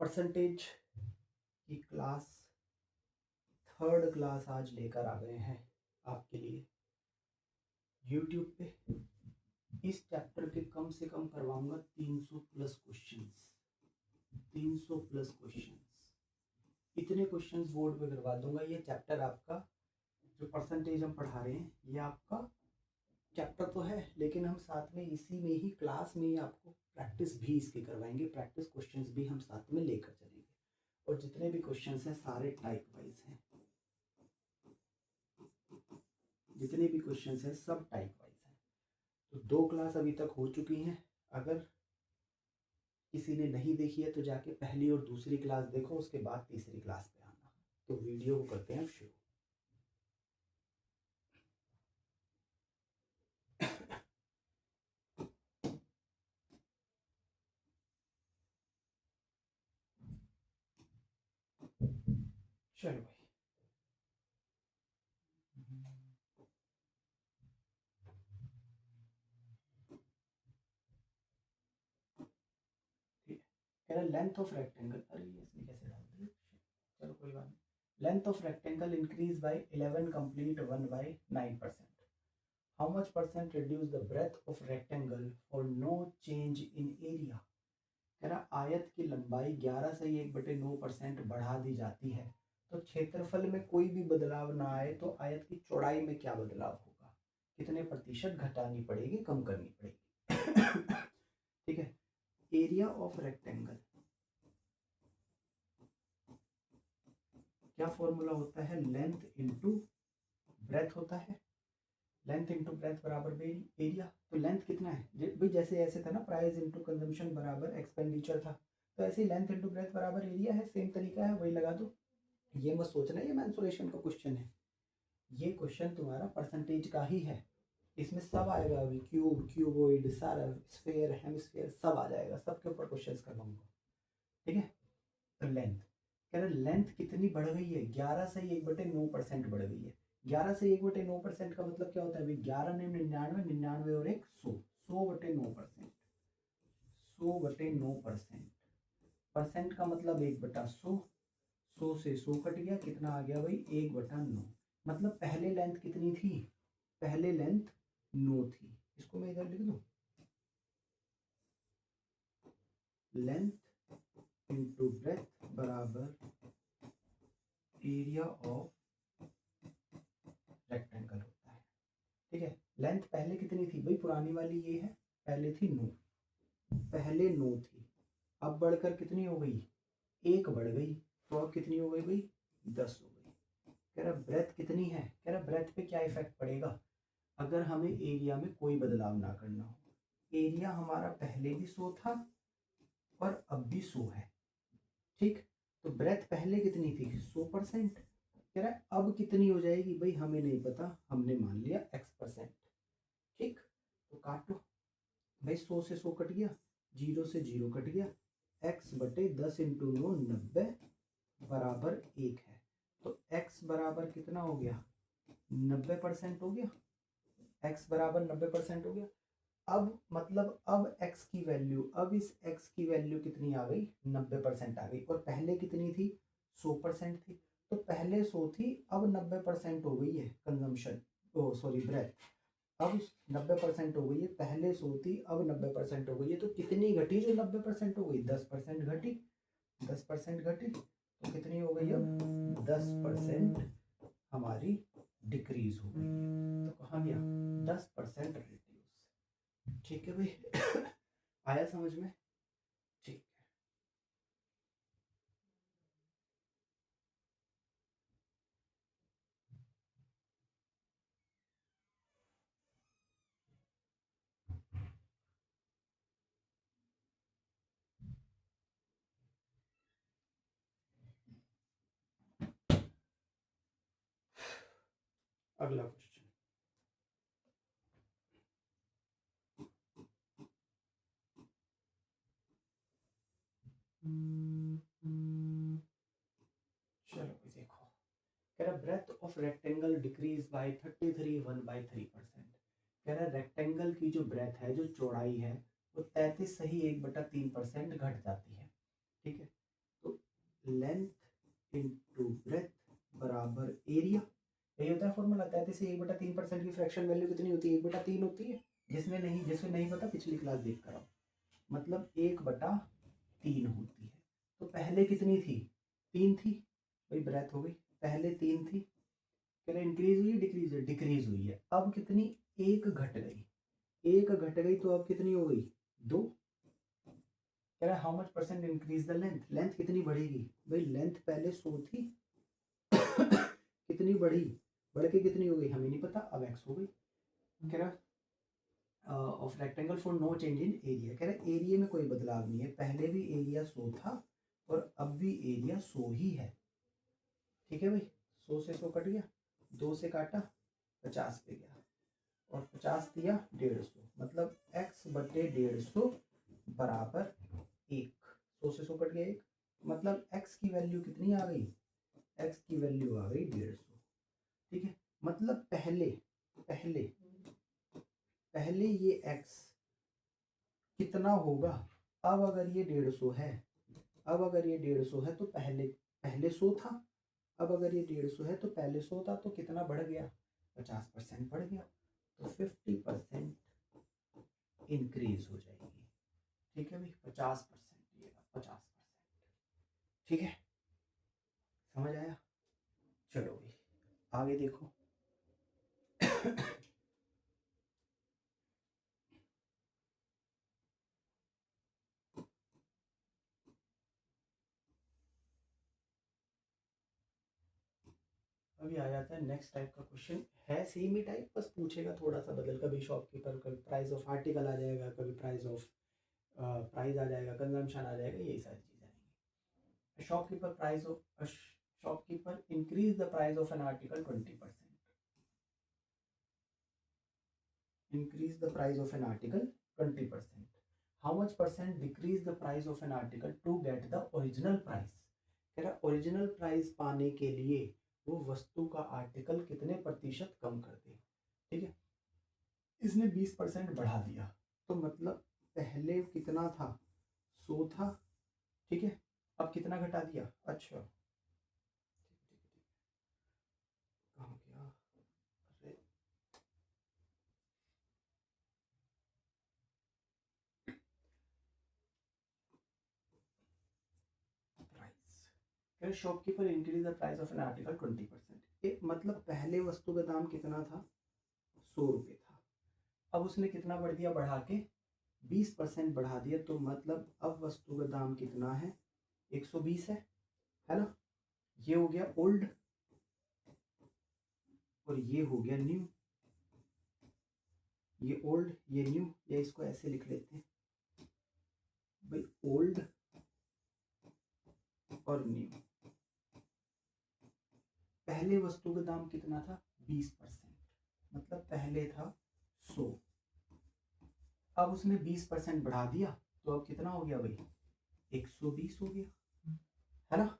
Percentage की class, third class आज लेकर आ गए हैं आपके लिए यूट्यूब पे। इस चैप्टर के कम से कम करवाऊंगा 300 प्लस क्वेश्चंस, 300 प्लस क्वेश्चंस, इतने क्वेश्चंस बोर्ड पे करवा दूंगा। ये चैप्टर आपका जो परसेंटेज हम पढ़ा रहे हैं ये आपका चैप्टर तो है, लेकिन हम साथ में इसी में ही क्लास में ही आपको प्रैक्टिस भी इसकी करवाएंगे। प्रैक्टिस क्वेश्चंस भी हम साथ में लेकर चलेंगे और जितने भी क्वेश्चंस हैं सारे टाइप वाइज हैं, जितने भी क्वेश्चंस हैं सब टाइप वाइज हैं। तो 2 क्लास अभी तक हो चुकी हैं। अगर किसी ने नहीं देखी है तो जाके पहली और दूसरी क्लास देखो, उसके बाद तीसरी क्लास पे आना। तो वीडियो को करते हैं शुरू। चलो भाई, ठीक है। कह रहा लेंथ ऑफ रेक्टेंगल, अरे इसने कैसे डाल दिया, चलो कोई बात नहीं। Length of rectangle increase by 11 complete 1 by 9%। How much percent reduce the breadth of rectangle for no change in area. कह रहा आयत की लंबाई 11 से 1/9% बढ़ा दी जाती है तो क्षेत्रफल में कोई भी बदलाव ना आए तो आयत की चौड़ाई में क्या बदलाव होगा, कितने प्रतिशत घटानी पड़ेगी, कम करनी पड़ेगी। ठीक है। एरिया ऑफ रेक्टेंगल क्या फॉर्मूला होता है, लेंथ इंटू ब्रेथ होता है। लेंथ इंटू ब्रेथ बराबर एरिया। तो लेंथ कितना है भाई, जैसे ऐसे था ना, प्राइस इंटू कंजम्पशन बराबर एक्सपेंडिचर था, तो ऐसे ही लेंथ इंटू ब्रेथ बराबर एरिया है, सेम तरीका है, वही लगा दो। ये मत सोचना ये मेंसुरेशन का क्वेश्चन है, ये क्वेश्चन तुम्हारा परसेंटेज का ही है। इसमें सब आएगा, अभी क्यूब, क्यूबोइड, सारा स्फेयर, हेमिस्फेयर सब आ जाएगा, सबके ऊपर क्वेश्चन करवाऊंगा। ठीक है। तो लेंथ कह रहे लेंथ कितनी बढ़ गई है, 11 से 1/9% बढ़ गई है। 11 से 1/9% का मतलब क्या होता है भाई, 11 ने 99, 99 और 1 100, 100/9%, 100/9%। परसेंट का मतलब 1/100, 100 से 100 कट गया, कितना आ गया भाई 1/9। मतलब पहले लेंथ कितनी थी, पहले लेंथ 9 थी। इसको मैं इधर लिख दूं, लेंथ इंटू ब्रेथ बराबर एरिया ऑफ रेक्टेंगल होता है। ठीक है। लेंथ पहले कितनी थी भाई, पुरानी वाली ये है, पहले थी 9, पहले 9 थी, अब बढ़कर कितनी हो गई, 1 बढ़ गई, तो अब कितनी हो गई भाई 10 हो गई। कह रहा ब्रेथ कितनी है, कह रहा ब्रेथ पे क्या इफेक्ट पड़ेगा अगर हमें एरिया में कोई बदलाव ना करना हो। एरिया हमारा पहले भी 100 था और अब भी 100 है। ठीक। तो ब्रेथ पहले कितनी थी 100%, कह रहा है अब कितनी हो जाएगी भाई हमें नहीं पता, हमने मान लिया x%। ठीक। तो काटो भाई, 100 से 100 कट गया, 0 से 0 कट गया, x/10 इंटू 9 90 बराबर 1 है। तो x बराबर कितना हो गया, 90% हो गया, x बराबर 90% हो गया। अब मतलब अब x की वैल्यू, अब इस x की वैल्यू कितनी आ गई, 90% आ गई, और पहले कितनी थी 100% थी। तो पहले 100 थी, अब 90% हो गई है कंजम्पशन, ओ सॉरी ब्रेथ, अब 90% हो गई है, पहले 100 थी अब 90% हो गई है। तो कितनी घटी जो 90% हो गई, 10% घटी, 10% घटी, तो कितनी हो गई अब 10% हमारी डिक्रीज हो गई है। तो कहाँ गया 10% रिड्यूस। ठीक है भाई। आया समझ में, ठीक है। अगला क्वेश्चन, चलो भाई देखो, कह रहा breadth of rectangle decrease by 33 1/3%। कह रहा रेक्टेंगल की जो ब्रेथ है, जो चौड़ाई है, वो 33 सही 1/3% घट जाती है। ठीक है। लेंथ इंटू ब्रेथ बराबर एरिया। यही होता है फॉर्मूला। 33/3% की फ्रैक्शन वैल्यू कितनी होती है? 1/3 होती है। जिसमें नहीं पता पिछली क्लास देख कर आओ। मतलब 1/3 होती है। तो पहले कितनी थी? 3 थी भाई, ब्रेथ हो गई। पहले 3 थी, कह रहे इंक्रीज हुई डिक्रीज हुई? डिक्रीज हुई है। अब कितनी? 1 घट गई। 1 घट गई तो अब कितनी हो गई? 2। कह रहा है how much percent increase the length? Length कितनी बढ़ेगी भाई? लेंथ पहले 100 थी कितनी बढ़ी? बढ़ के कितनी हो गई? हमें नहीं पता। अब x हो गई। कह रहा of rectangle for no change in area. कह रहा एरिया में कोई बदलाव नहीं है। पहले भी एरिया 100 था और अब भी एरिया 100 ही है। ठीक है भाई, 100 से 100 कट गया, 2 से काटा 50 पे गया और 50 दिया 150, मतलब x/150 बराबर 1। 100 से 100 कट गया 1, मतलब x की वैल्यू कितनी आ गई? x की वैल्यू आ गई 150। ठीक है, मतलब पहले पहले पहले ये x कितना होगा? अब अगर ये 150 है, अब अगर ये 150 है तो पहले पहले 100 था। अब अगर ये 150 है तो पहले 100 था, तो कितना बढ़ गया? 50% बढ़ गया। तो 50% इंक्रीज हो जाएगी। ठीक है भाई, 50% ये 50%। ठीक है, समझ आया? चलो भाई आगे देखो। अभी आ जाता है नेक्स्ट टाइप का क्वेश्चन। है सेम ही टाइप, बस पूछेगा थोड़ा सा बदल। कभी शॉपकीपर, कभी प्राइस ऑफ आर्टिकल आ जाएगा, कभी प्राइस ऑफ प्राइस आ जाएगा, कंजम्पशन आ जाएगा, यही सारी चीज़ें आएंगी। Shopkeeper increase the price of an article 20%। increase the price of an article 20%. How much percent decrease the price of an article to get the original price? कह रहा original price पाने के लिए वो वस्तु का आर्टिकल कितने प्रतिशत कम कर दे। ठीक है, इसने 20% बढ़ा दिया, तो मतलब पहले कितना था? 100 था। ठीक है, अब कितना घटा दिया? अच्छा, कहाँ गया? अरे price, shopkeeper increase the price of an article 20%। मतलब पहले वस्तु का दाम कितना था? 100 रुपये था। अब उसने कितना बढ़ दिया? बढ़ा के 20% बढ़ा दिया, तो मतलब अब वस्तु का दाम कितना है? 120 है ना? ये हो गया ओल्ड और ये हो गया न्यू। ये ओल्ड, ये न्यू, या इसको ऐसे लिख लेते हैं भाई, ओल्ड और न्यू। पहले वस्तु का दाम कितना था? 20%, मतलब पहले था 100, अब उसने 20% बढ़ा दिया, तो अब कितना हो गया भाई? 120 हो गया, है ना?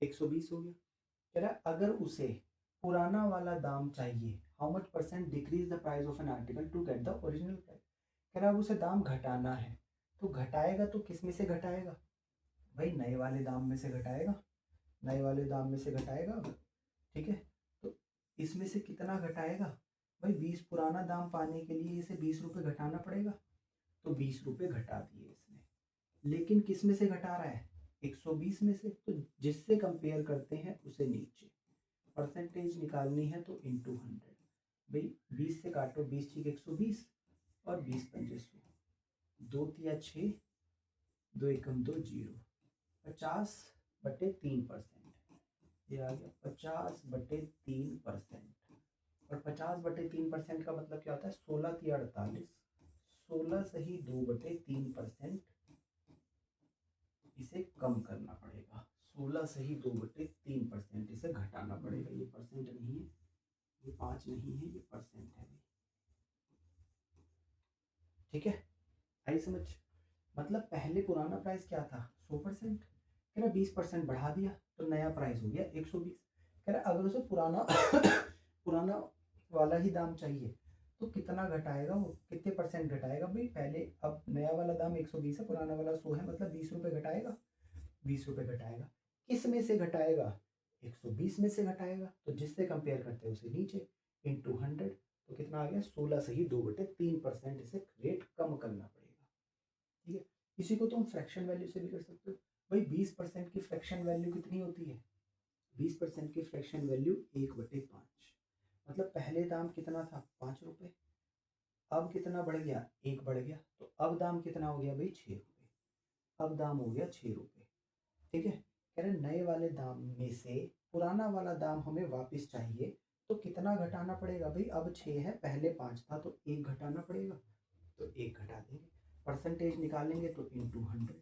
120 हो गया। कह रहा अगर उसे पुराना वाला दाम चाहिए, how much percent decrease the price of an article to get the original price. कह रहा अब उसे दाम घटाना है, तो घटाएगा तो किस में से घटाएगा भाई? नए वाले दाम में से घटाएगा, नए वाले दाम में से घटाएगा। ठीक है, तो इसमें से कितना घटाएगा भाई? 20 पुराना दाम पाने के लिए इसे 20 रुपये घटाना पड़ेगा, तो 20 रुपये घटा दिए इसने। लेकिन किस में से घटा रहा है? 120 में से। तो जिससे कंपेयर करते हैं उसे नीचे परसेंटेज निकालनी है, तो इंटू 100 भाई। 20 से काटो, 20 × 120 और 20 × 100, 2 तिया 6, 2 एकम 2 0, 50/3%। ये आ गया 50/3%। और 50/3% का मतलब क्या होता है? 16 तिया 48, 16 सही 2/3%। इसे कम करना पड़ेगा। 16 सही 2/3% इसे घटाना पड़ेगा। ये परसेंट नहीं है, ये 5 नहीं है, ये परसेंट है। ठीक है, आई समझ? मतलब पहले पुराना प्राइस क्या था? 100%। कह रहा 20% बढ़ा दिया, तो नया प्राइस हो गया 120। कह रहा अगर उसे पुराना पुराना वाला ही दाम चाहिए, तो कितना घटाएगा वो? कितने परसेंट घटाएगा भाई? पहले, अब नया वाला दाम 120 है, पुराना वाला 100 है, मतलब 20 रुपये घटाएगा, 20 रुपये घटाएगा। किस में से घटाएगा, 120 में से घटाएगा, तो जिससे कंपेयर करते हैं उसे नीचे इंटू 100, तो कितना आ गया 16 सही 2/3%, इसे रेट कम करना पड़ेगा। ठीक है, इसी को तुम फ्रैक्शन वैल्यू से भी कर सकते हो। भाई 20% की फ्रैक्शन वैल्यू कितनी होती है, 20% की फ्रैक्शन वैल्यू 1/5, मतलब पहले दाम कितना था 5 रुपये, अब कितना बढ़ गया 1 बढ़ गया, तो अब दाम कितना हो गया भाई 6 रुपये, अब दाम हो गया 6 रुपये। ठीक है, कह रहे नए वाले दाम में से पुराना वाला दाम हमें वापस चाहिए, तो कितना घटाना पड़ेगा भाई, अब 6 है पहले 5 था तो 1 घटाना पड़ेगा, तो 1 घटा देंगे। परसेंटेज निकालेंगे तो इंटू 100,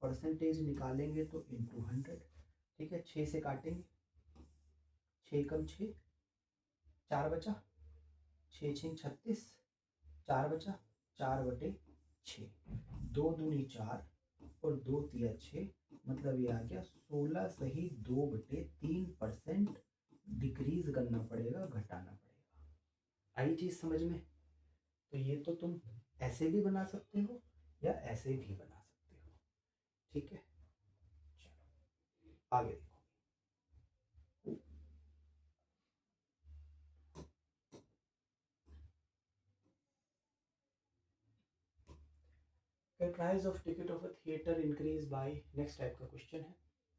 परसेंटेज निकालेंगे तो इंटू 100। ठीक है, 6 से काटेंगे, 6 कम 6 4 बचा, 6 6 36, 4 बचा 4/6, 2 दूनी 4 और 2 तिया 6, मतलब ये आ गया 16 सही 2/3% डिक्रीज करना पड़ेगा, घटाना पड़ेगा। आई चीज समझ में, तो ये तो तुम ऐसे भी बना सकते हो या ऐसे भी बना सकते हो। ठीक है, चलो आगे देखो। The price of ticket of a theater increase by, next type का क्वेश्चन है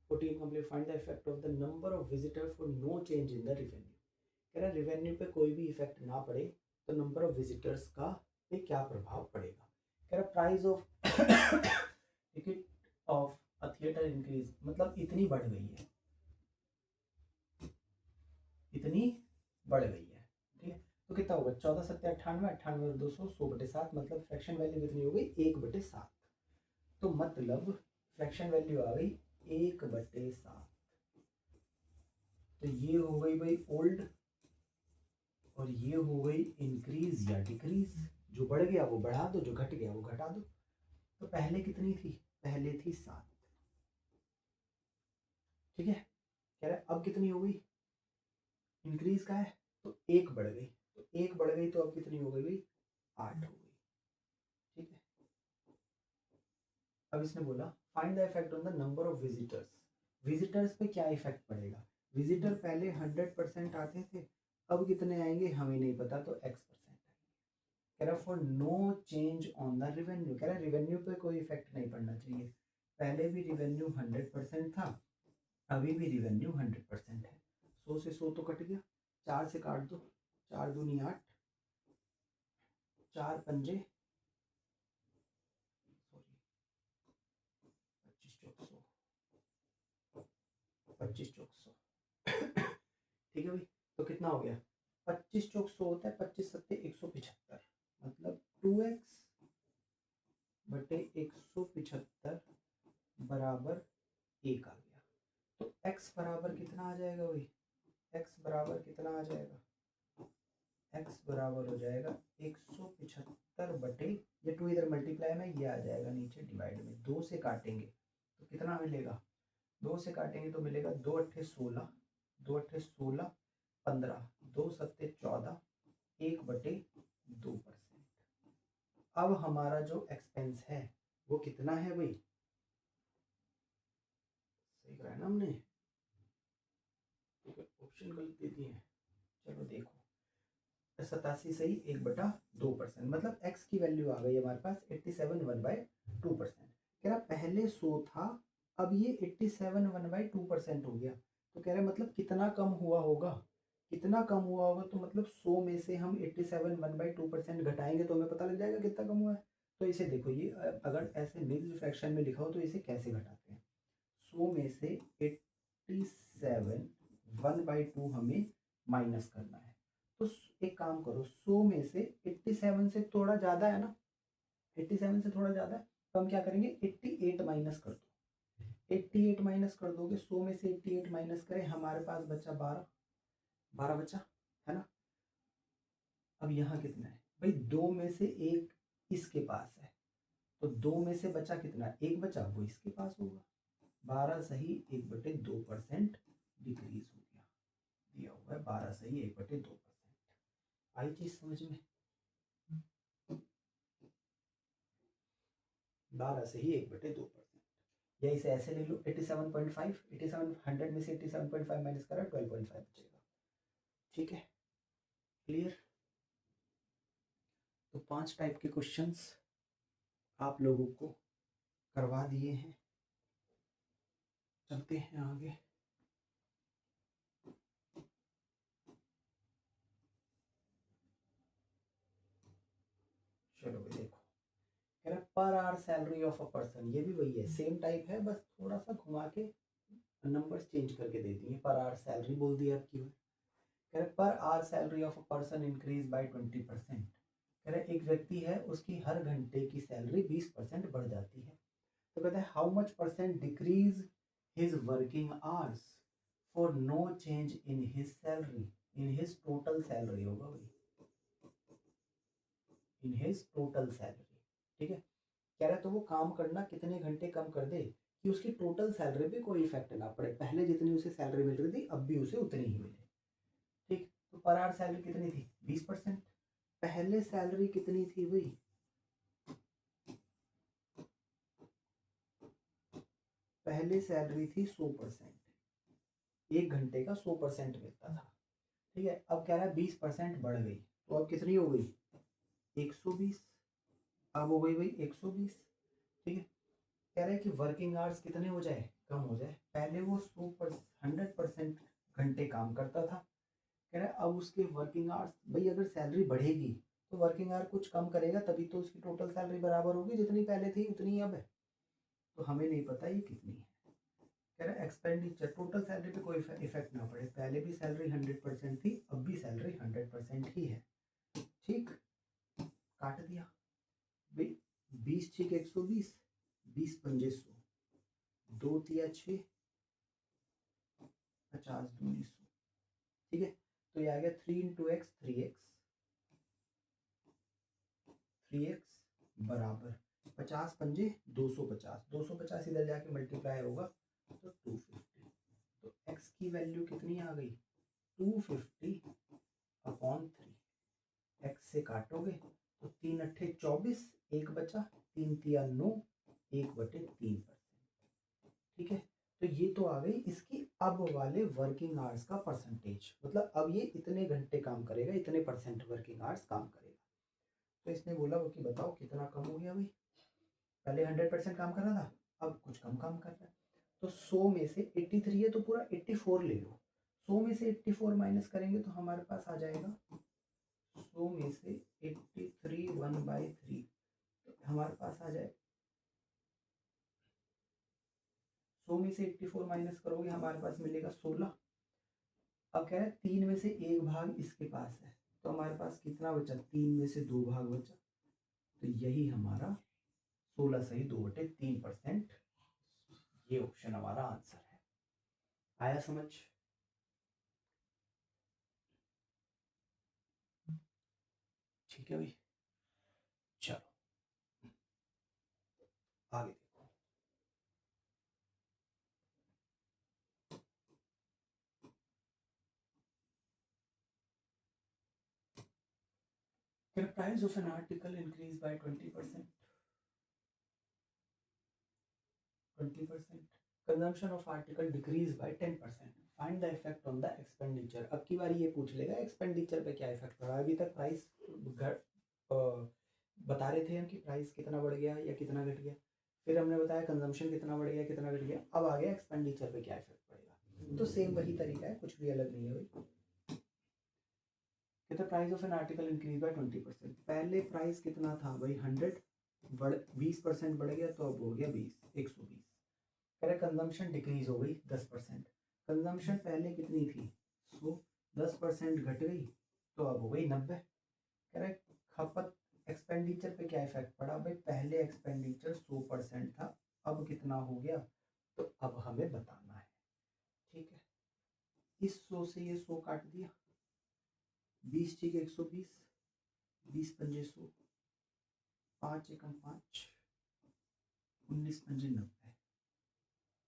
14 complete, find the effect of the number of visitor for no change in the revenue. कह रहा है रेवेन्यू पे कोई भी इफेक्ट ना पड़े तो नंबर ऑफ विजिटर्स का पे क्या प्रभाव पड़ेगा। कह रहा price of ticket of a theatre increase, मतलब इतनी बढ़ गई है, इतनी बढ़ गई है। ठीक है, तो कितना होगा 14 7 98, 98 और 200, 100/7, मतलब फ्रैक्शन वैल्यू कितनी हो गई 1/7, तो मतलब फ्रैक्शन वैल्यू आ गई 1/7। तो ये हो गई भाई ओल्ड और ये हो गई इंक्रीज या डिक्रीज, जो बढ़ गया वो बढ़ा दो, जो घट गया वो घटा दो। तो पहले कितनी थी, पहले थी 7। ठीक है, कह रहा है अब कितनी हो गई, इंक्रीज का है तो 1 बढ़ गई, तो 1 बढ़ गई तो अब कितनी हो गई भाई 8 हो गई। ठीक है, अब इसने बोला find the effect on the number of visitors, visitors पे क्या इफेक्ट पड़ेगा। विजिटर पहले 100% आते थे, अब कितने आएंगे हमें नहीं पता, तो X%। कह रहा for no change on the revenue, कह रहा रिवेन्यू पे कोई इफेक्ट नहीं पड़ना चाहिए, पहले भी रिवेन्यू 100% था, अभी भी रिवेन्यू 100% है। 100 से 100 तो कट गया, 4 से काट दो, 4 दूनी 8, 4 पंजे सॉरी 25 चौक 100, 25 चौक 100। ठीक है भाई, तो कितना हो गया 25 चौक 100 होता है, 25 सत्ते 175, मतलब 2x बटे 175 बराबर 1 आ गया। तो x बराबर कितना आ जाएगा भाई, x बराबर कितना आ जाएगा, x बराबर हो जाएगा 175 बटे, ये 2 इधर मल्टीप्लाई में, ये आ जाएगा नीचे डिवाइड में, 2 से काटेंगे तो कितना मिलेगा, 2 से काटेंगे तो मिलेगा 2 अट्ठे 16, 2 अट्ठे 16 15, 2 सत्ते 14, 1/2%। अब हमारा जो एक्सपेंस है वो कितना है भाई, सही कराया ना हमने, ऑप्शन गलत दे दिए हैं। चलो देखो 87 सही 1/2%, मतलब x की वैल्यू आ गई हमारे पास 87 1/2%। कह रहा पहले 100 था, अब ये 87 1/2% हो गया, तो कह रहे मतलब कितना कम हुआ होगा, कितना कम हुआ होगा, तो मतलब 100 में से हम 87 1/2% घटाएंगे तो हमें पता लग जाएगा कितना कम हुआ है। तो इसे देखो, ये अगर ऐसे मिक्स्ड फ्रैक्शन में लिखा हो तो इसे कैसे घटाते हैं, 100 में से 87 1/2 हमें माइनस करना है, तो एक काम करो 100 में से 87 से थोड़ा ज़्यादा है ना, 87 से थोड़ा ज़्यादा है, तो हम क्या करेंगे 88 माइनस कर दो, 88 माइनस कर दोगे, 100 में से 88 माइनस करें, हमारे पास बचा 12, 12 बचा है ना। अब यहाँ कितना है भाई, 2 में से 1 इसके पास है, तो 2 में से बचा कितना, 1 बचा, वो इसके पास होगा, 12 सही 1/2% डिक्रीज हो गया, दिया हुआ है 12 सही 1/2%। आई चीज समझ में, 12 सही 1/2%, या इसे ऐसे ले लो 87.5, 87 100 में से 87.5 माइनस करा 12.5 बचेगा। ठीक है, क्लियर। तो 5 टाइप के क्वेश्चंस आप लोगों को करवा दिए हैं। चलते हैं आगे। चलो भाई देखो, कह रहा per hour salary of a person, ये भी वही है, सेम टाइप है, बस थोड़ा सा घुमा के नंबर्स चेंज करके दे दिए। पर आवर सैलरी बोल दिया आपकी। कह रहे per hour salary of a person increase by 20%। कह रहे एक व्यक्ति है, उसकी हर घंटे की सैलरी 20% बढ़ जाती है। तो कहते हैं how much percent decrease his working hours for no change in his salary, in his total salary होगा भाई, इन हिज टोटल सैलरी। ठीक है, कह रहा है तो वो काम करना कितने घंटे कम कर दे कि उसकी टोटल सैलरी पे कोई इफेक्ट ना पड़े, पहले जितनी उसे सैलरी मिल रही थी अब भी उसे उतनी ही मिले। ठीक, तो पर आवर सैलरी कितनी थी 20%, पहले सैलरी कितनी थी भाई, पहले सैलरी थी 100%, एक घंटे का 100% मिलता था। ठीक है, अब कह रहा है 20% बढ़ गई, तो अब कितनी हो गई 120, अब हो गई भाई 120। ठीक है, कह रहा है कि वर्किंग आवर्स कितने हो जाए, कम हो जाए। पहले वो 100% घंटे काम करता था, कह रहा है अब उसके वर्किंग आवर्स, भाई अगर सैलरी बढ़ेगी तो वर्किंग आवर कुछ कम करेगा तभी तो उसकी टोटल सैलरी बराबर होगी, जितनी पहले थी उतनी अब है। तो हमें नहीं पता ये कितनी है। कह रहा है एक्सपेंडिचर, टोटल सैलरी पे कोई इफेक्ट ना पड़े, पहले भी सैलरी 100% थी, अब भी सैलरी 100% ही है। ठीक, काट दिया भाई, 20 छीक 120, 20 पंजे 100, 2 तिया 6, 50 दूनी 100। ठीक है, तो ये आ गया 3 इंटू एक्स 3x, 3x बराबर 50 पंजे 250, 250 इधर जाके मल्टीप्लाई होगा तो 250। तो x की वैल्यू कितनी आ गई 250 अपॉन 3। x से काटोगे तो 3 अट्ठे 24, एक बचा, 3 तिया 9, 1/3%। ठीक है, तो ये तो आ गई इसकी अब वाले वर्किंग आवर्स का परसेंटेज, मतलब अब ये इतने घंटे काम करेगा, इतने परसेंट वर्किंग आवर्स काम करेगा। तो इसने बोला वो कि बताओ कितना कम हो गया भाई, पहले 100% काम कर रहा था अब कुछ कम काम कर रहा है। तो 100 में से 83 है तो पूरा 84 ले लो, 100 में से 84 माइनस करेंगे तो हमारे पास आ जाएगा 100 में से 83 1/3, तो हमारे पास आ जाए 100 में से 84 माइनस करोगे हमारे पास मिलेगा 16। अब कह रहे हैं 3 में से 1 भाग इसके पास है, तो हमारे पास कितना बचा, 3 में से 2 भाग बचा, तो यही हमारा 16 सही 2/3%, ये ऑप्शन हमारा आंसर है। आया समझ। ठीक है भाई, चलो आगे देखो। The price of an article increased by 20%. 20%. Consumption of article decreased by 10%. Find the effect on the expenditure. अब की बारी ये पूछ लेगा एक्सपेंडिचर पे क्या इफेक्ट पड़ा। अभी तक प्राइस बता रहे थे हम कि प्राइस कितना बढ़ गया या कितना घट गया, फिर हमने बताया कंजम्पशन कितना बढ़ गया कितना घट गया, अब आ गया एक्सपेंडिचर पे क्या इफेक्ट पड़ेगा। तो सेम वही तरीका है, कुछ भी अलग नहीं है भाई। कहते price of an article increase bye 20%। पहले प्राइस कितना था भाई 100, 20% बढ़ गया तो अब हो गया 120। कह रहे कंजम्पशन डिक्रीज हो गई 10%, कंजम्पशन पहले कितनी थी 100, 10% घट गई तो अब हो गई 90। कह रहे खपत, एक्सपेंडिचर पे क्या इफेक्ट पड़ा भाई, पहले एक्सपेंडिचर 100% था अब कितना हो गया, तो अब हमें बताना है। ठीक है, इस 100 से ये 100 काट दिया, 20 ठीक 120, 20 पंजे 100, 5 एकम 5, 19 पंजे 90।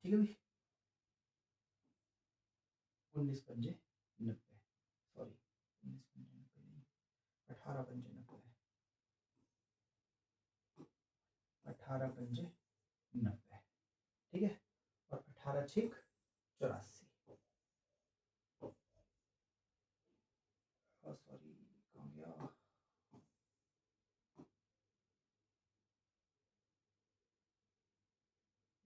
ठीक है भाई, 19 पंजे 90, सॉरी 19 पंजे 90 नहीं, 18 पंजे 90, 18 पंजे 90। ठीक है, और 18 छिक 84, सॉरी कहाँ गया,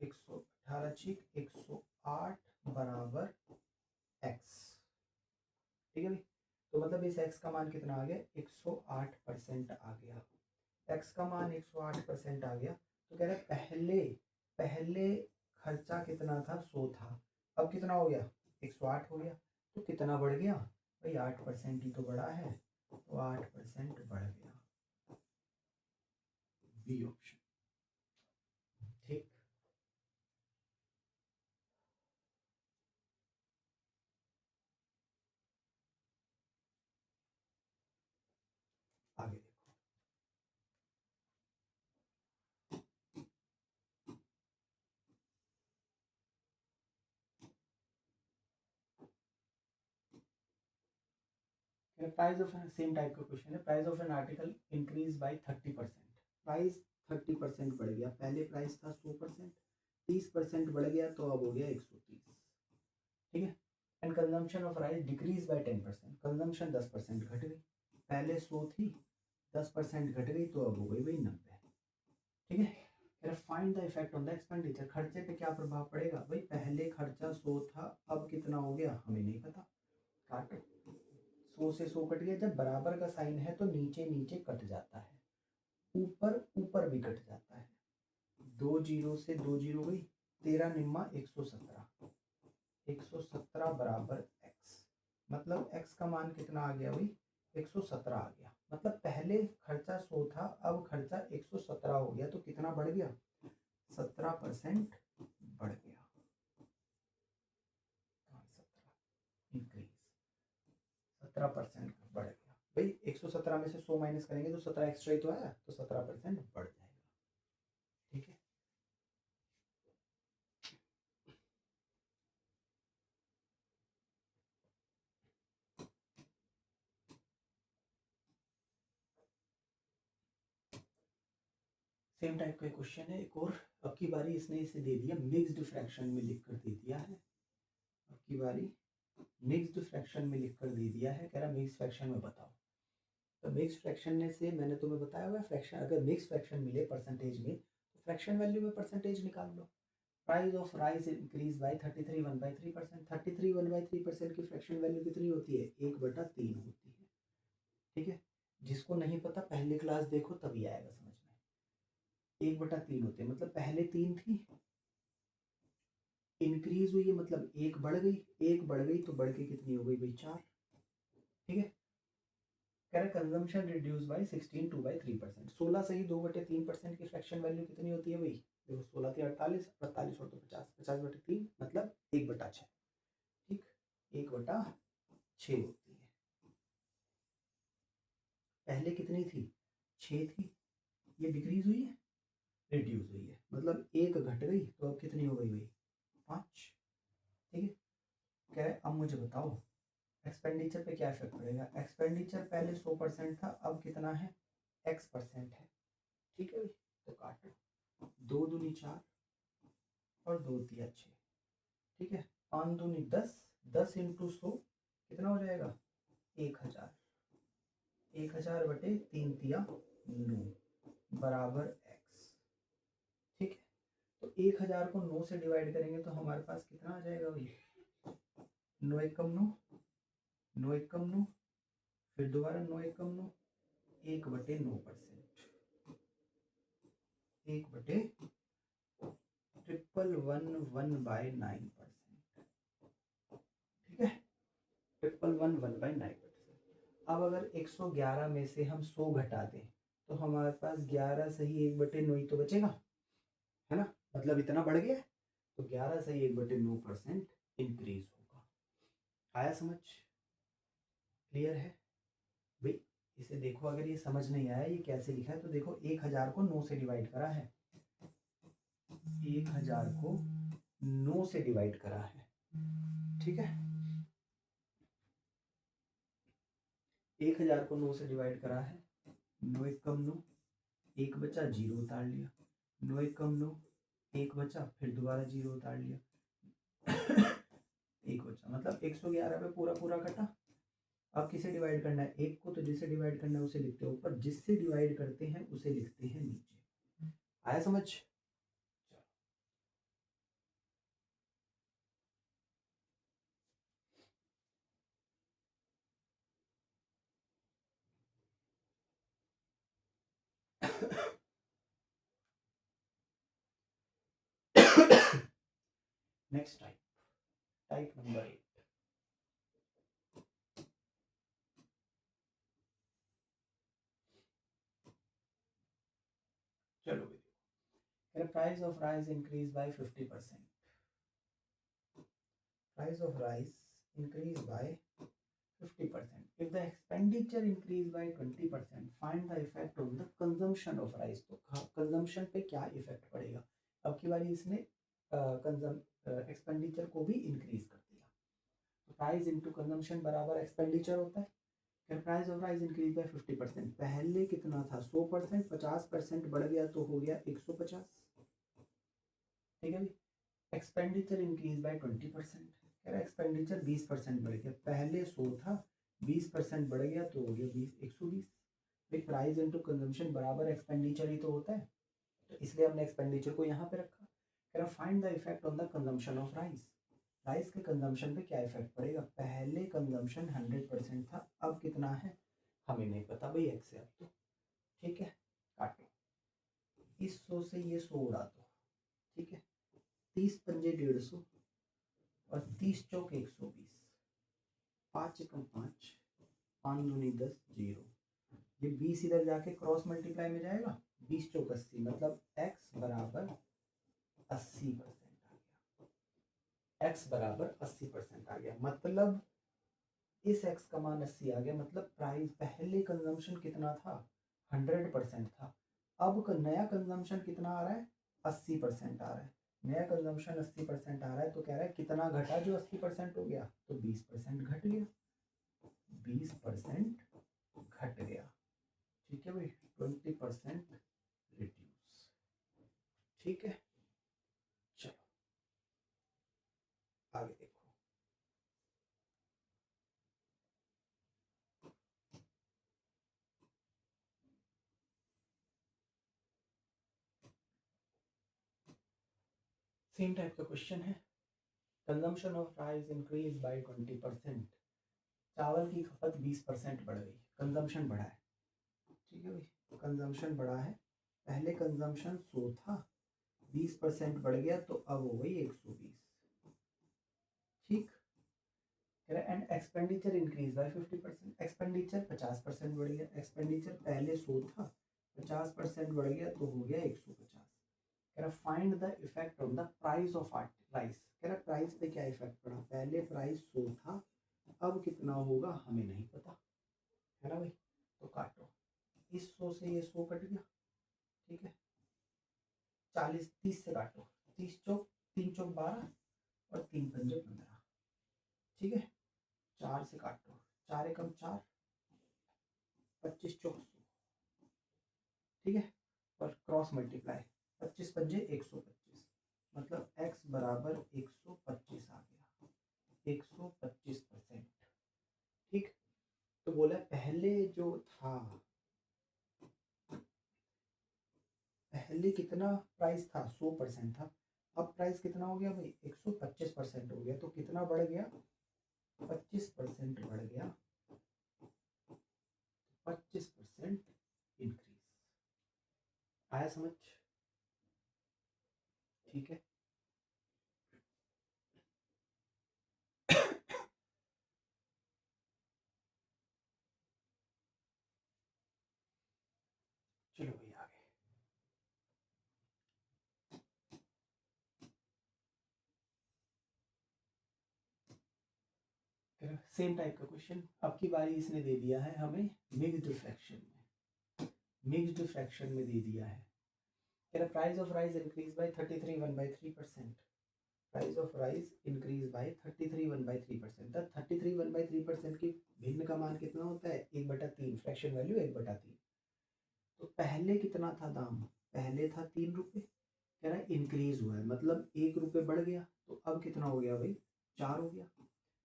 118 छिक 108 बराबर x। ठीक है भाई, तो मतलब इस x का मान कितना आ गया, 108% आ गया। x का मान 108% आ गया, तो कह रहे पहले पहले खर्चा कितना था, 100 था, अब कितना हो गया, 108 हो गया। तो कितना बढ़ गया भाई, 8% ही तो बढ़ा है, तो 8% बढ़ गया, बी ऑप्शन। ठीक, आगे देखो। प्राइस ऑफ सेम टाइप का क्वेश्चन है, price of an article increase bye 30%, price 30% बढ़ गया, पहले प्राइस था 100%, 30% बढ़ गया तो अब हो गया 130। ठीक है, and consumption of rice decrease bye 10%, consumption 10% घट गई, पहले 100 थी 10% घट गई तो अब हो गई भाई 90। ठीक है, find the effect on the expenditure, खर्चे पे क्या प्रभाव पड़ेगा भाई, पहले खर्चा 100 था, अब कितना हो गया हमें नहीं पता, काटो, 100 से 100 कट गया, जब बराबर का साइन है तो नीचे नीचे कट जाता है, ऊपर ऊपर भी कट जाता है, 2 जीरो से 2 जीरो गई, 13 निम्मा 117, 117 बराबर x, मतलब x का मान कितना आ गया भाई, 117 आ गया, मतलब पहले खर्चा 100 था, अब खर्चा 117 हो गया, तो कितना बढ़ गया, 17% बढ़ गया, 17 17% बढ़ गया भाई, 117 में से 100 माइनस करेंगे तो 17 एक्स्ट्रा ही तो आया, तो 17% बढ़ जाएगा। ठीक है, सेम टाइप का क्वेश्चन है एक और, अब की बारी इसने इसे दे दिया मिक्स्ड फ्रैक्शन में लिख कर दे दिया है, अब की बारी मिक्स्ड फ्रैक्शन में लिख कर दे दिया है, कह रहा मिक्स फ्रैक्शन में बताओ। तो मिक्स फ्रैक्शन में से मैंने तुम्हें बताया हुआ फ्रैक्शन, अगर मिक्स फ्रैक्शन मिले परसेंटेज में तो फ्रैक्शन वैल्यू में परसेंटेज निकाल लो। Price of rice increase by 33 1/3%, 33 1/3% की फ्रैक्शन वैल्यू कितनी होती है, 1/3 होती है। ठीक है, जिसको नहीं पता पहले क्लास देखो तभी आएगा समझ में, 1/3 होते हैं, मतलब पहले 3 थी, इंक्रीज हुई है मतलब एक बढ़ गई, एक बढ़ गई तो बढ़ के कितनी हो गई भाई 4। ठीक है, कह रहे कंजम्पशन रिड्यूस बाय 16 2/3%, 16 से ही 2/3% की फ्रैक्शन वैल्यू कितनी होती है भाई, देखो 16 थी 48, 48 और तो 50, 50/3 मतलब 1/6। ठीक, 1/6 होती है, पहले कितनी थी 6 थी, ये डिक्रीज हुई है, रिड्यूस हुई है, मतलब एक घट गई तो अब कितनी हो गई भाई 5। ठीक है, कह रहे अब मुझे बताओ एक्सपेंडिचर पे क्या इफेक्ट पड़ेगा, एक्सपेंडिचर पहले 100% था, अब कितना है x% है। ठीक है भाई, तो काटो, 2 दूनी 4 और 2 तिया 6। ठीक है, 5 दूनी 10, 10 इंटू 100 कितना हो जाएगा 1000, 1000/3 तिया 9 बराबर x। ठीक है, तो 1000 को 9 से डिवाइड करेंगे तो हमारे पास कितना आ जाएगा भाई, 9 एकम 9, 9 एकम 9, फिर दोबारा 9 एकम 9, 1/9%, 1/1111/9%। ठीक है, 1111/9%। अब अगर 111 में से हम 100 घटा दें तो हमारे पास 11 सही 1/9 ही तो बचेगा, है ना, मतलब इतना बढ़ गया, तो 11 सही 1/9% इंक्रीज होगा। आया समझ, क्लियर है भाई, इसे देखो, अगर ये समझ नहीं आया ये कैसे लिखा है तो देखो, 1000 को 9 से डिवाइड करा है, 1000 को 9 से डिवाइड करा है। ठीक है, 1000 को 9 से डिवाइड करा है, 9 एकम 9, एक बचा जीरो उतार लिया, 9 एकम 9, एक बचा, फिर दोबारा 0 उतार लिया। एक बचा, मतलब 111 पे पूरा पूरा कटा। अब किसे डिवाइड करना है? एक को, तो जिसे डिवाइड करना है उसे लिखते हैं ऊपर, जिससे डिवाइड करते हैं उसे लिखते हैं नीचे। आया समझ? Next type, type number 8। चलो video, price of rice increase bye 50%। Price of rice increased by 50%. If the expenditure increased by 20%, find the effect on the consumption of rice. तो कंजम्पशन पे क्या इफेक्ट पड़ेगा? अब की बारी इसने एक्सपेंडिचर को भी इंक्रीज कर दिया। तो प्राइस इंटू कंजम्पशन बराबर एक्सपेंडिचर होता है। फिर price of rice increase bye 50%। पहले कितना था? 100%, 50% बढ़ गया तो हो गया 150। ठीक है भाई। Expenditure increase by 20%। एक्सपेंडिचर 20% बढ़ गया, पहले 100 था, 20% बढ़ गया तो हो गया 120। भाई प्राइस इनटू कंजम्पशन बराबर एक्सपेंडिचर ही तो होता है, तो इसलिए हमने एक्सपेंडिचर को यहाँ पे रखा। कह रहा find the effect on the consumption of rice. Rice के कंजम्पशन पे क्या इफेक्ट पड़ेगा? पहले कंजम्पशन 100% था, अब कितना है हमें नहीं पता भाई, एक्स है अब तो। ठीक है, काटो, इस 100 से ये 100 उड़ा दो। ठीक है, 30 पंजे 150 और 30 चौक 120, 5 एकम 5, 5 दूनी 10, 0। ये 20 इधर जाके क्रॉस मल्टीप्लाई में जाएगा, 20 चौक 80, मतलब x बराबर 80% आ गया। x बराबर 80% आ गया, मतलब इस x का मान 80 आ गया। मतलब प्राइस पहले कंजम्पशन कितना था? 100% था। अब नया कंजम्पशन कितना आ रहा है? 80% आ रहा है। नया कंजम्पशन 80% आ रहा है, तो कह रहा है कितना घटा जो 80% हो गया? तो 20% घट गया, 20% घट गया। ठीक है भाई, 20% रिड्यूस। ठीक है, चलो आगे देखो। सेम टाइप का क्वेश्चन है। Consumption of rice increase bye 20%। चावल की खपत 20% बढ़ गई, कंजम्पशन बढ़ा है। ठीक है भाई, कंजम्पशन बढ़ा है, पहले कंजम्पशन 100 था, 20% बढ़ गया तो अब हो गई 120। ठीक, and expenditure increase by 50%। Expenditure 50% बढ़ गया, एक्सपेंडिचर पहले 100 था, 50% बढ़ गया तो हो गया 150। कह रहा find the effect on the price of rice. कह रहा प्राइस पे क्या इफेक्ट पड़ा? पहले प्राइस 100 था, अब कितना होगा हमें नहीं पता, है ना भाई। तो काटो, इस 100 से ये 100 कट गया। ठीक है, 40, 30 से काटो, 30 चौक 3 चौक 12 और 3 पंजे 15। ठीक है, 4 से काटो, 4 एकम 4, 25 चौक 100। ठीक है, और क्रॉस मल्टीप्लाई, 25 पंजे 125, मतलब x बराबर 125 आ गया, 125%। ठीक, तो बोला पहले जो था, पहले कितना प्राइस था? 100% था, अब प्राइस कितना हो गया भाई? 125% हो गया, तो कितना बढ़ गया? 25% बढ़ गया, 25% इंक्रीज। आया समझ? ठीक है, चलो भाई आगे। सेम टाइप का क्वेश्चन, अब की बारी इसने दे दिया है हमें मिक्स्ड फ्रैक्शन में। मिक्स्ड फ्रैक्शन में दे दिया है, कह रहा price of rice increase by 33 1/3%। Price of rice increase by 33 1/3%। तो 33 1/3% की भिन्न का मान कितना होता है? 1/3, फ्रैक्शन वैल्यू 1/3। तो पहले कितना था दाम? पहले था 3 रुपये, कह रहा है इंक्रीज हुआ है, मतलब 1 रुपये बढ़ गया तो अब कितना हो गया भाई, 4 हो गया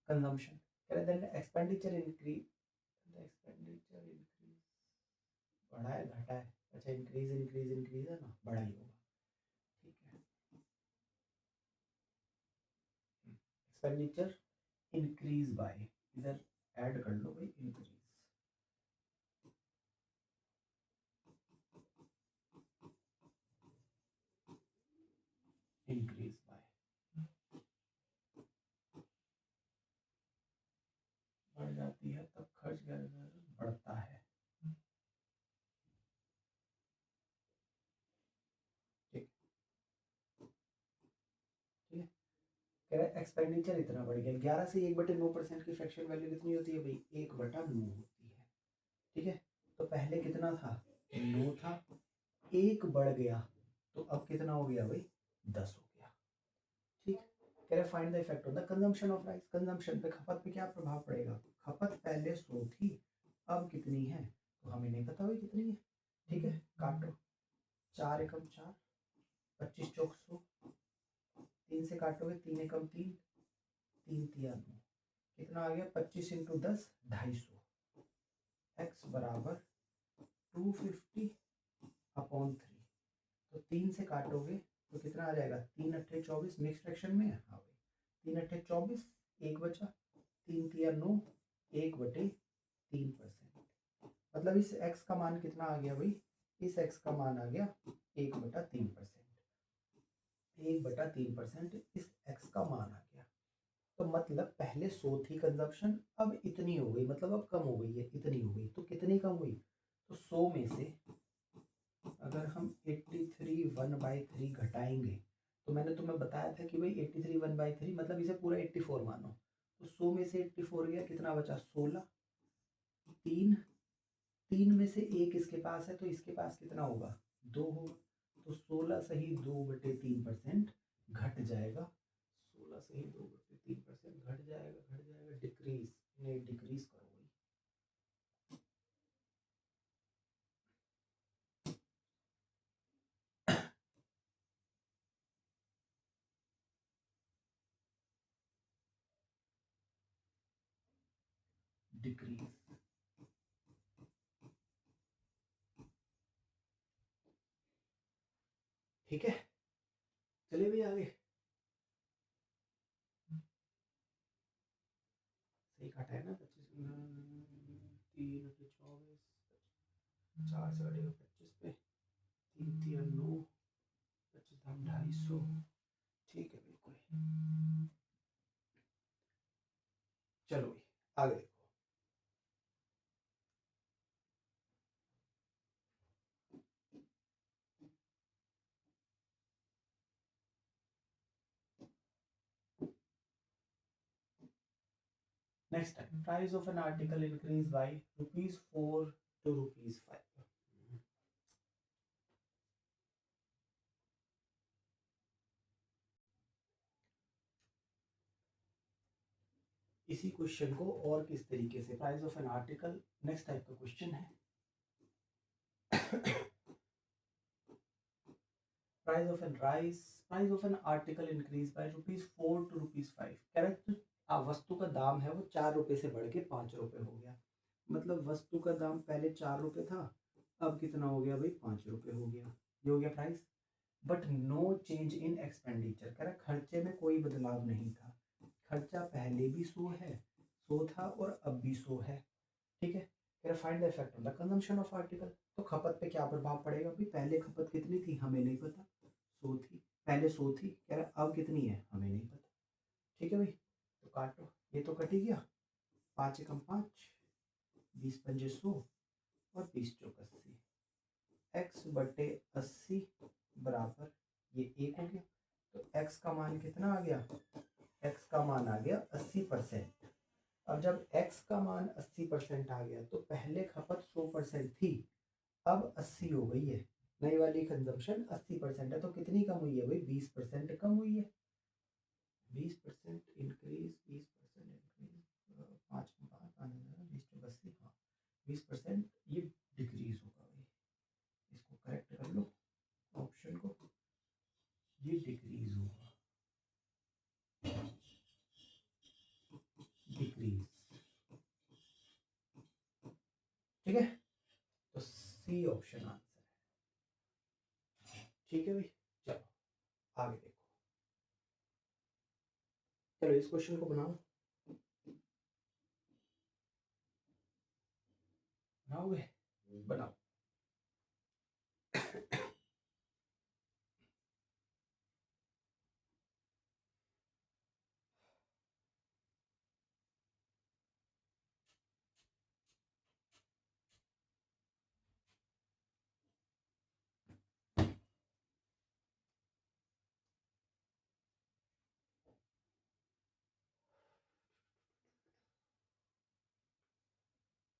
कंजम्पशन। कह रहा है एक्सपेंडिचर इंक्रीज, एक्सपेंडिचर इंक्रीज बढ़ा है घटा है, अच्छा इंक्रीज इंक्रीज इंक्रीज है ना, बढ़ा ही होगा, ठीक है। एक्सपेंडिचर इंक्रीज बाय, इधर ऐड कर लो भाई इंक्रीज, इंक्रीज बाय, बढ़ जाती है तब खर्च बढ़ता है, ठीक, ठीक है। कह रहा है एक्सपेंडिचर इतना बढ़ गया, 11 से 1/9% की फ्रैक्शन वैल्यू कितनी होती है भाई, 1/9 होती है, ठीक है। तो पहले कितना था, 9 था, 1 बढ़ गया तो अब कितना हो गया भाई, 10 हो गया, ठीक। कह रहे find the effect of the consumption of rice, consumption पे, खपत पे क्या प्रभाव पड़ेगा, खपत पहले 100 थी अब कितनी है, तो हमें नहीं पता भाई कितनी है, ठीक है। काटो, 4 एकम 4, 25 चौक 100, 3 से काटोगे 3 एकम 3, 3 तिया 9, कितना आ गया, 25 इंटू 10 250, एक्स बराबर 250 अपॉन 3, तो 3 से काटोगे तो कितना आ जाएगा, 3 अट्ठे 24, मिक्स फ्रैक्शन में है हाँ भाई, 3 अट्ठे 24, एक बचा, 3 तिया 9, 1/3%, मतलब इस x का मान कितना आ गया भाई, इस x का मान आ गया 1/3%, 1/3% इस x का मान आ गया। तो मतलब पहले 100 थी कंजप्शन, अब इतनी हो गई, मतलब अब कम हो गई है, इतनी हो गई, तो कितनी कम हुई, तो 100 में से अगर हम 83 1/3 घटाएंगे, तो मैंने तुम्हें बताया था कि भाई 83 1/3 मतलब इसे पूरा 84 मानो, तो 100 में से 84 गया, कितना बचा 16, 3, 3 में से एक इसके पास है तो इसके पास कितना होगा, 2 होगा, तो 16 सही 2/3% घट जाएगा, 16 सही 2/3% घट जाएगा, घट जाएगा, डिक्रीज, नहीं डिक्रीज करो भाई, डिक्रीज, ठीक है। चलिए भैया आगे, सही काटा है ना, 25 3 24, 4 से कटेगा 25 पे, 3 3 9, 25 धाम 250, ठीक है बिल्कुल, चलो भाई आगे देखो। Next time price of an article increase by ₹4 to ₹5। इसी क्वेश्चन को और किस तरीके से, price of an article, next type का क्वेश्चन है, price of an rice, price of an article increase by ₹4 to ₹5, कह रहा है वस्तु का दाम है वो 4 रुपए से बढ़ के 5 रुपए हो गया, मतलब वस्तु का दाम पहले 4 रुपए था, अब कितना हो गया भाई, 5 रुपए हो गया, ये हो गया price, but no change in expenditure, कह रहा खर्चे में कोई बदलाव नहीं था, खर्चा पहले भी 100 है, 100 था और अब भी 100 है, ठीक है। फिर find the effect on the consumption of article, तो खपत पे क्या प्रभाव पड़ेगा भाई, पहले खपत कितनी थी हमें नहीं पता, 100 थी, पहले 100 थी, कह रहा अब कितनी है हमें नहीं पता, ठीक है भाई, तो काटो, ये तो कट ही गया, 5 एकम 5, 20 पंजे 100 और 20 चौक 80, x/80 बराबर, ये 1 हो गया, तो x का मान कितना आ गया, x का मान आ गया 80%। अब जब x का मान 80% आ गया तो पहले खपत 100% थी, अब 80 हो गई है, नई वाली कंजम्पशन 80% है, तो कितनी कम हुई है भाई, 20% कम हुई है, 20% इंक्रीज, 20% इंक्रीज, 5 5 5 20 80, हाँ 20% ये डिक्रीज होगा भाई, इसको करेक्ट कर लो ऑप्शन को, सी ऑप्शन आंसर है। ठीक है भाई, चलो आगे देखो। चलो इस क्वेश्चन को बनाओ, बनाओगे? बनाओ।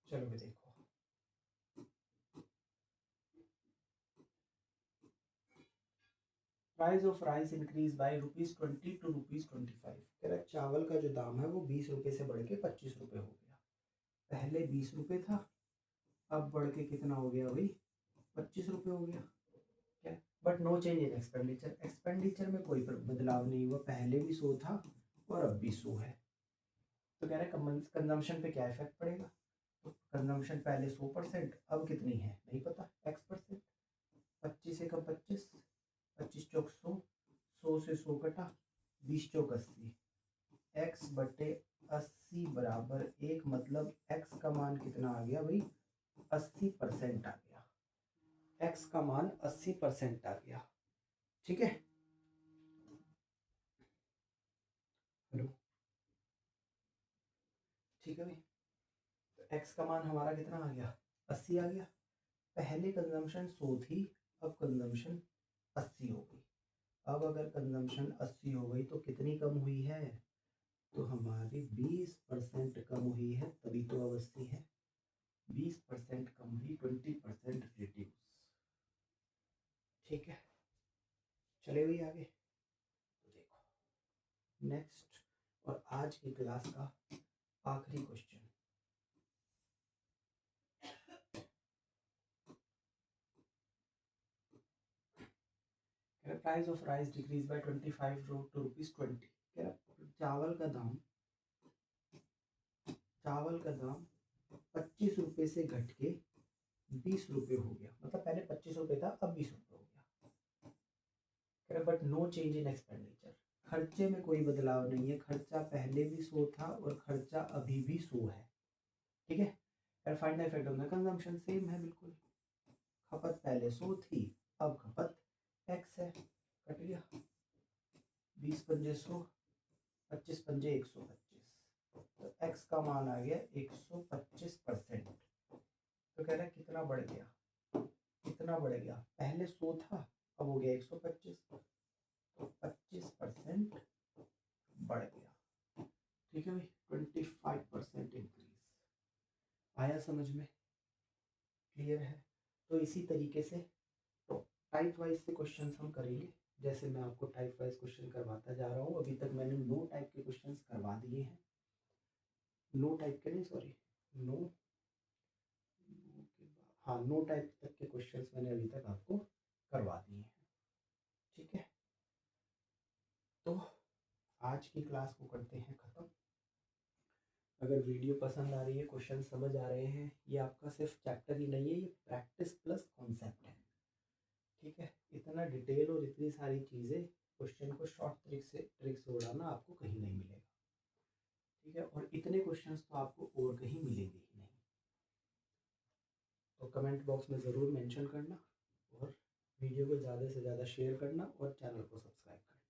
चलो भी देखो, price of rice increase bye ₹20 to ₹25। कह रहा है चावल का जो दाम है वो 20 रुपए से बढ़ के 25 रुपए हो गया। पहले 20 रुपए था, अब बढ़ के कितना हो गया भाई? 25 रुपए हो गया। क्या? But no change in expenditure, expenditure में कोई बदलाव नहीं हुआ, पहले भी 100 था और अब भी 100 है। तो कह रहे हैं कंजम्पशन पे क्या इफेक्ट पड़ेगा? तो कंजम्पशन पहले 100%, अब कितनी है नहीं पता, x%। 25 एकम 25, 25 चौक 100, 100 से 100 कटा, 20 चौक 80, x बटे 80 बराबर 1, मतलब x का मान कितना आ गया भाई? 80% आ गया। x का मान 80% आ गया। ठीक है, हेलो, ठीक है भाई। तो x का मान हमारा कितना आ गया? 80 आ गया। पहले कंजम्पशन 100 थी, अब कंजम्पशन 80 हो गई। अब अगर कंजम्पशन 80 हो गई तो कितनी कम हुई है? तो हमारी 20% कम हुई है, तभी तो अब 80 है। 20% कम हुई, 20% रिड्यूस। ठीक है, चले भाई आगे। तो देखो नेक्स्ट और आज की क्लास का आखिरी question. Price of rice decrease by 25 to ₹20। चावल का दाम, चावल का दाम 25 रुपए से घट के 20 रुपए हो गया, मतलब पहले 25 रुपए था, अब 20 रुपए हो गया। But no change in expenditure, खर्चे में कोई बदलाव नहीं है, खर्चा पहले भी 100 था और खर्चा अभी भी 100 है। ठीक है, find the effect of the consumption, same है बिल्कुल। खपत पहले 100 थी, अब खपत x है, कट गया। 20 पंजे 100, 25 पंजे 125, तो x का मान आ गया 125%। तो कह रहा है कितना बढ़ गया? कितना बढ़ गया? पहले 100 था, अब हो गया 125, तो 25% बढ़ गया। ठीक है भाई, 25% इंक्रीज। आया समझ में? क्लियर है? तो इसी तरीके से तो टाइप वाइज से क्वेश्चंस हम करेंगे, जैसे मैं आपको टाइप वाइज क्वेश्चन करवाता जा रहा हूँ। अभी तक मैंने 9 टाइप के क्वेश्चंस करवा दिए हैं। 9 टाइप के नहीं, सॉरी, 9, हाँ 9 टाइप तक के क्वेश्चंस मैंने अभी तक आपको करवा दिए हैं। ठीक है, तो आज की क्लास को करते हैं ख़त्म। अगर वीडियो पसंद आ रही है, क्वेश्चन समझ आ रहे हैं, ये आपका सिर्फ चैप्टर ही नहीं है, ये प्रैक्टिस प्लस कॉन्सेप्ट है। ठीक है, इतना डिटेल और इतनी सारी चीज़ें, क्वेश्चन को शॉर्ट ट्रिक से उड़ाना आपको कहीं नहीं मिलेगा। ठीक है, और इतने क्वेश्चंस तो आपको और कहीं मिलेंगे ही नहीं। तो कमेंट बॉक्स में ज़रूर मेंशन करना और वीडियो को ज़्यादा से ज़्यादा शेयर करना और चैनल को सब्सक्राइब करना।